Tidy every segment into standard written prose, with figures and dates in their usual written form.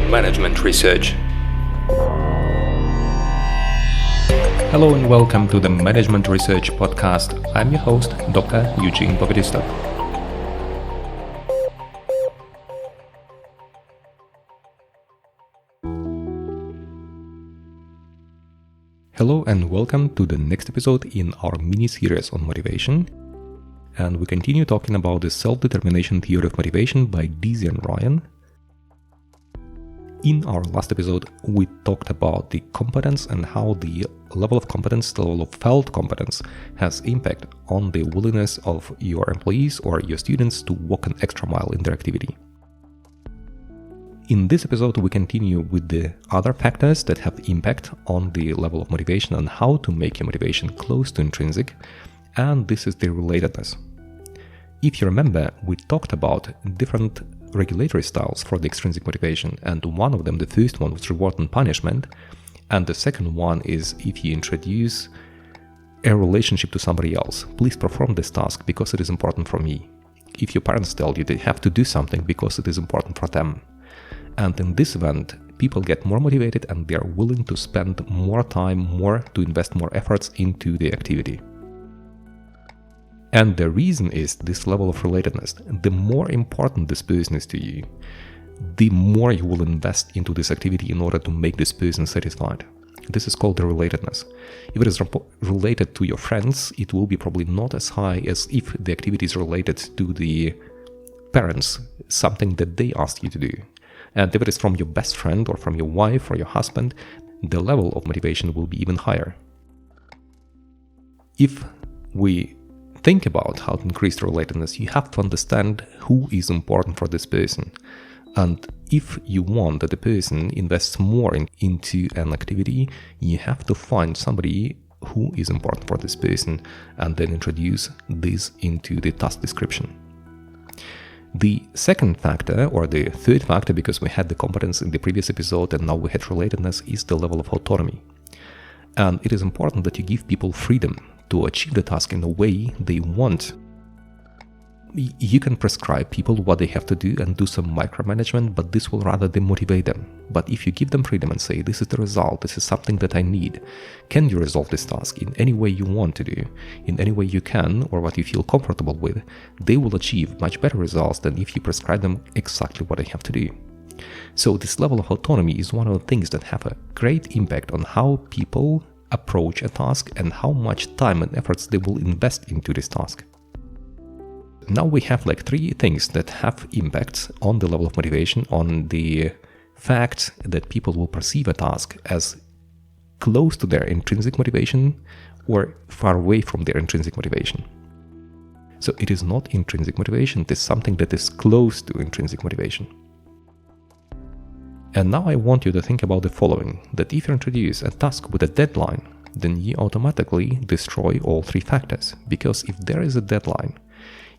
Management Research. Hello and welcome to the Management Research podcast. I'm your host, Dr. Eugene. Hello and welcome to the next episode in our mini-series on motivation. And we continue talking about the self-determination theory of motivation by Dizzy and Ryan. In our last episode, we talked about the competence and how the level of competence, the level of felt competence, has impact on the willingness of your employees or your students to walk an extra mile in their activity. In this episode, we continue with the other factors that have impact on the level of motivation and how to make your motivation close to intrinsic, and this is the relatedness. If you remember, we talked about different regulatory styles for the extrinsic motivation, and one of them, the first one, was reward and punishment, and the second one is if you introduce a relationship to somebody else. Please perform this task because it is important for me. If your parents tell you they have to do something because it is important for them. And in this event, people get more motivated and they are willing to spend more time, to invest more efforts into the activity. And the reason is this level of relatedness. The more important this person is to you, the more you will invest into this activity in order to make this person satisfied. This is called the relatedness. If it is related to your friends, it will be probably not as high as if the activity is related to the parents, something that they asked you to do. And if it is from your best friend or from your wife or your husband, the level of motivation will be even higher. If we think about how to increase the relatedness, you have to understand who is important for this person. And if you want that the person invests more into an activity, you have to find somebody who is important for this person and then introduce this into the task description. The second factor, or the third factor, because we had the competence in the previous episode and now we had relatedness, is the level of autonomy. And it is important that you give people freedom to achieve the task in a way they want. You can prescribe people what they have to do and do some micromanagement, but this will rather demotivate them. But if you give them freedom and say, this is the result, this is something that I need, can you resolve this task in any way you want to do, in any way you can, or what you feel comfortable with, they will achieve much better results than if you prescribe them exactly what they have to do. So this level of autonomy is one of the things that have a great impact on how people approach a task and how much time and efforts they will invest into this task. Now we have like three things that have impacts on the level of motivation, on the fact that people will perceive a task as close to their intrinsic motivation or far away from their intrinsic motivation. So it is not intrinsic motivation, it is something that is close to intrinsic motivation. And now I want you to think about the following, that if you introduce a task with a deadline, then you automatically destroy all three factors. Because if there is a deadline,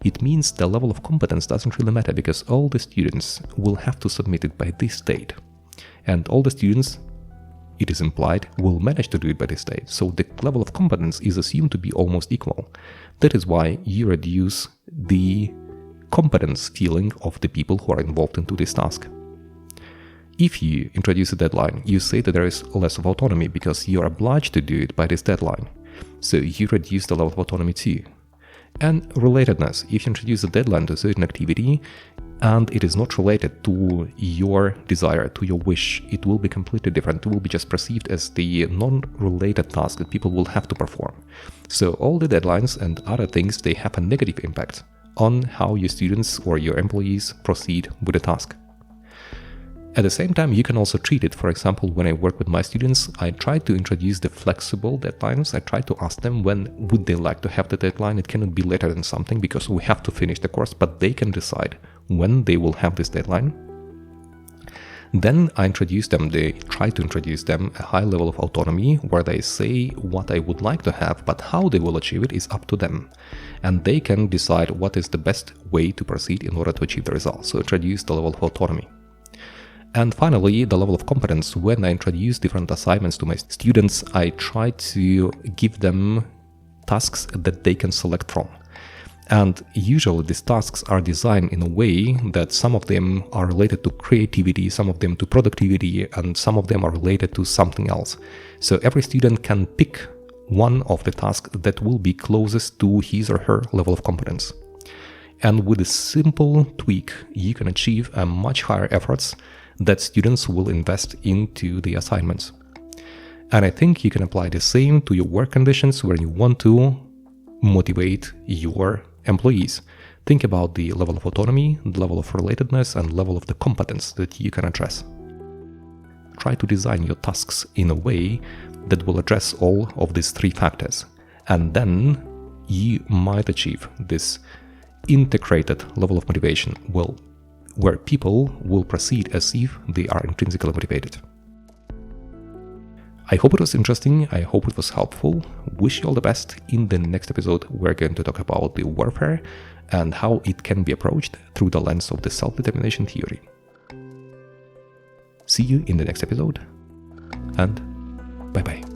it means the level of competence doesn't really matter because all the students will have to submit it by this date. And all the students, it is implied, will manage to do it by this date. So the level of competence is assumed to be almost equal. That is why you reduce the competence feeling of the people who are involved into this task. If you introduce a deadline, you say that there is less of autonomy because you are obliged to do it by this deadline. So you reduce the level of autonomy too. And relatedness, if you introduce a deadline to a certain activity and it is not related to your desire, to your wish, it will be completely different. It will be just perceived as the non-related task that people will have to perform. So all the deadlines and other things, they have a negative impact on how your students or your employees proceed with the task. At the same time, you can also treat it. For example, when I work with my students, I try to introduce the flexible deadlines. I try to ask them when would they like to have the deadline. It cannot be later than something because we have to finish the course, but they can decide when they will have this deadline. Then I try to introduce them a high level of autonomy where they say what I would like to have, but how they will achieve it is up to them. And they can decide what is the best way to proceed in order to achieve the result. So introduce the level of autonomy. And finally, the level of competence. When I introduce different assignments to my students, I try to give them tasks that they can select from. And usually these tasks are designed in a way that some of them are related to creativity, some of them to productivity, and some of them are related to something else. So every student can pick one of the tasks that will be closest to his or her level of competence. And with a simple tweak, you can achieve a much higher efforts that students will invest into the assignments. And I think you can apply the same to your work conditions where you want to motivate your employees. Think about the level of autonomy, the level of relatedness, and level of the competence that you can address. Try to design your tasks in a way that will address all of these three factors. And then you might achieve this integrated level of motivation, where people will proceed as if they are intrinsically motivated. I hope it was interesting. I hope it was helpful. Wish you all the best. In the next episode, we're going to talk about the warfare and how it can be approached through the lens of the self-determination theory. See you in the next episode, and bye-bye.